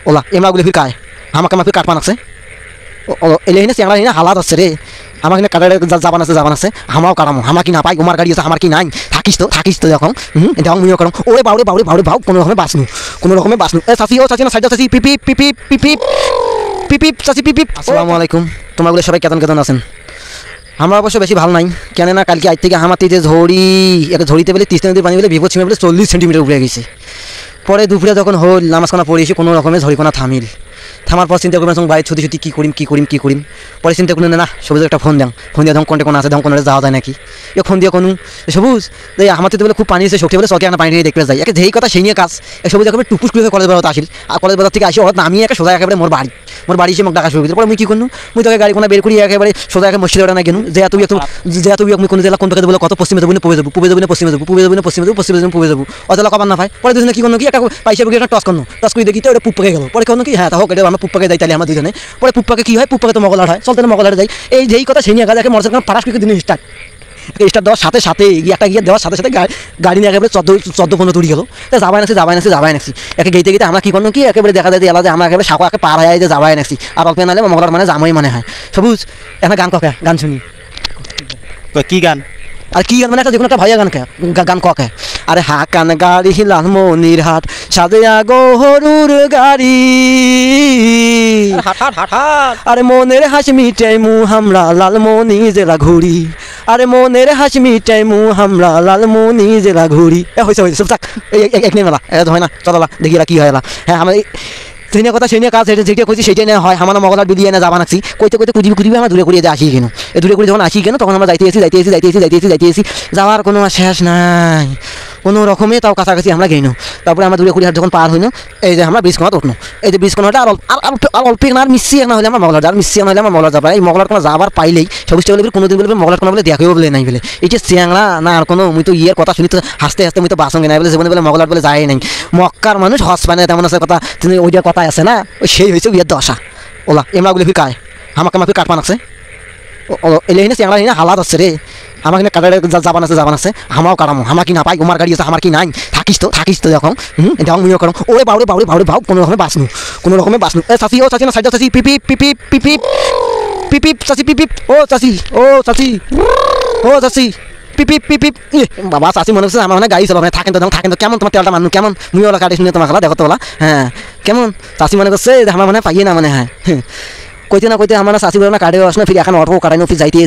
OLA এমরাগুলি ফির কায় আমাকে আমার ফির কাটপান আছে এলে হিনে চেংড়া হিনে হালাত আছে রে আমার কিনা কাটারে যাবান আছে আমাও কাটামো আমার কি না পাই উমার গাড়ি আছে আমার কি নাই থাকিস তো এখন দেখো মুইও করম ওরে বাউরে ভাও কোনো রকমে বাসনু এ চাচি ও চাচি না সাইড চাচি পিপি পিপি পিপি পিপি চাচি পিপি আসসালামু আলাইকুম তোমাগুলো সবাই কেতন আছেন আমরা অবশ্য বেশি ভালো নাই কেন না কালকে আজ থেকে আমার যে ঝড়িতে বলে 30 নদীর পানি বলে বিপদ সীমা বলে 40 সেন্টিমিটার উপরে গেছে পরে দুপুরে যখন হল নামাজখানা পড়ে এসে কোনো রকমের ঝড়িকোনা থামার পর চিন্তা করবেন বাইরে ছুটি কী করিম পরে চিন্তা করলেন না সবুজ একটা ফোন দিয়ে ধম কোনটা কোনো আছে ধম কোনটা যাওয়া যায় নাকি এ ফোন দিয়ে কোনো সবুজ এই আমার তো বলে খুব পানি এসে শক্তি বলে চকে আনা পানি দেখতে যাই একে যেই কথা সেই নিয়ে কাজ সবুজ একেবারে টুকুস করে কলেজ বেড়াতে আসিল আর কলেজ বেড়া থেকে আসি হঠাৎ নামিয়ে একে সোজা একেবারে মোর বাড়ি এসে মোক ডাকা শুরু করেছে পরে মুই কী করুন মুই তোকে গাড়ি কোনো বের করি একেবারে সোজা একে মসজিদে ওটা না গেলু যে তুই আমি কোনো জেলা কোন টাকা বলে কত পশ্চিমে যাবো পূবে যাবো পশ্চিমে যাবো অতলা কবার না পাই পরে দুজনে কি করুন কি একটা পাইসা একটা টস করে দেখি তো ওটা পুপ্পাকে গেল পরে কোনো কি হ্যাঁ তা হোক এটা আমরা পুপ্পাকে যাই তাহলে আমার দুজনে পরে পুপ্পাকে কি হয় পুপ্পাকে তো মগলাট হয় চলতে মগলাট যাই এই যেই কথা সেই নিয়ে কাজ মর্যাদা পারাস করে দিন স্টার্ট দেওয়ার সাথে একটা গিয়ে দেওয়ার সাথে গাড়ি নিয়ে একেবারে 14-15 তুড়ি গেল যাবাই নাকছি একে গেতে আমরা কি করলো কি একেবারে দেখা যায় এলাকা আমরা একেবারে সাঁকো পার হয়ে যে যাবাই নাকছি আর অল্প নাহলে মগলার মানে জামাই মানে হয় সবুজ একটা গান শুনি কি গান আর কি গান মানে একটা যে কোনো একটা ভাইয়া গান কে আরে হাকান গাড়ি লালমনির হাট সাজেয়া গরুর গাড়ি আরে মনের হাসি মিটাই মু হামরা লালমনি জেলা ঘুরি আরে মনের হাসি মিটাই মু হামরা লালমনি জেলা ঘুরি হয়েছে সব থাক এক নেই মেলা হয় না চলা দেখি কি হয় হ্যাঁ আমার সেই কথা সেই কাজ যেটা করছি সেইটাই না হয় আমার মগলার ডুলিয়ে না যাবা নাকছি কইতে কুদিবি আমরা দূরে করিয়ে আসি কেন দূরে করে যখন আসি কেন তখন আমরা যাইতে যাওয়ার কোনো শেষ নাই কোনো রকমে তাও কাছাকাছি আমরা গেইনো তারপরে আমরা দূরে কুড়িহাট যখন পার হইনো এই যে আমরা ব্রিজকোনাতে উঠনো এই যে ব্রিজকোনাটা আর অল্প আর মিশি না হলে আমার মগলার মিশি না হলে আমার মগলার যাবা এই মগলার কোনো যাবার পাইলেই সবুজ বলে কোনোদিন বলবে মগলার কোনো বলে দেখাও বলে নাই বলে এই যে চ্যাংড়া না আর কোনো মুই তো ইয়ের কথা শুনি তো হাসতে মুই তো বাসঙ্গে নাই বলে জীবনে বলে মগলার বলে যায় নাই মক্কার মানুষ হস পায় না তেমন আছে কথা তুমি ওইটার কথা আছে না ওই সেই হয়েছে ইয়ের দশা ওলা এমরাগুলি ফির কায় আমাকে আমার ফির কাটপান আছে এলে হিনে চ্যাংড়া হিনে হালাত আছে রে আমার কিনা কাটারে যাবান আছে আমাও কাটামো আমার কি না পাই উমার গাড়ি আছে আমার কি নাই থাকিস তো এখন দেখো মুইও করম ওরে বাউরে ভাও কোনো রকমে বাসনু এ চাচি ও চাচি না সাইড চাচি পিপি পিপি পিপি পিপি চাচি পিপি ও চাচি পিপি পিপি বাবা চাচি মনে হচ্ছে আমার মানে গাড়ি চালাবে থাকেন তো কেমন তোমার তেলটা মানুষ কেমন মুই ওলা কাটে শুনে তোমার খেলা দেখো তো ওলা হ্যাঁ কেমন চাচি মনে করছে আমার মানে পাইয়ে না মানে হ্যাঁ কইতে না আমার চাচি বলে না কাটে আসলে ফির এখন অটো কাটাইনো ফির যাইতে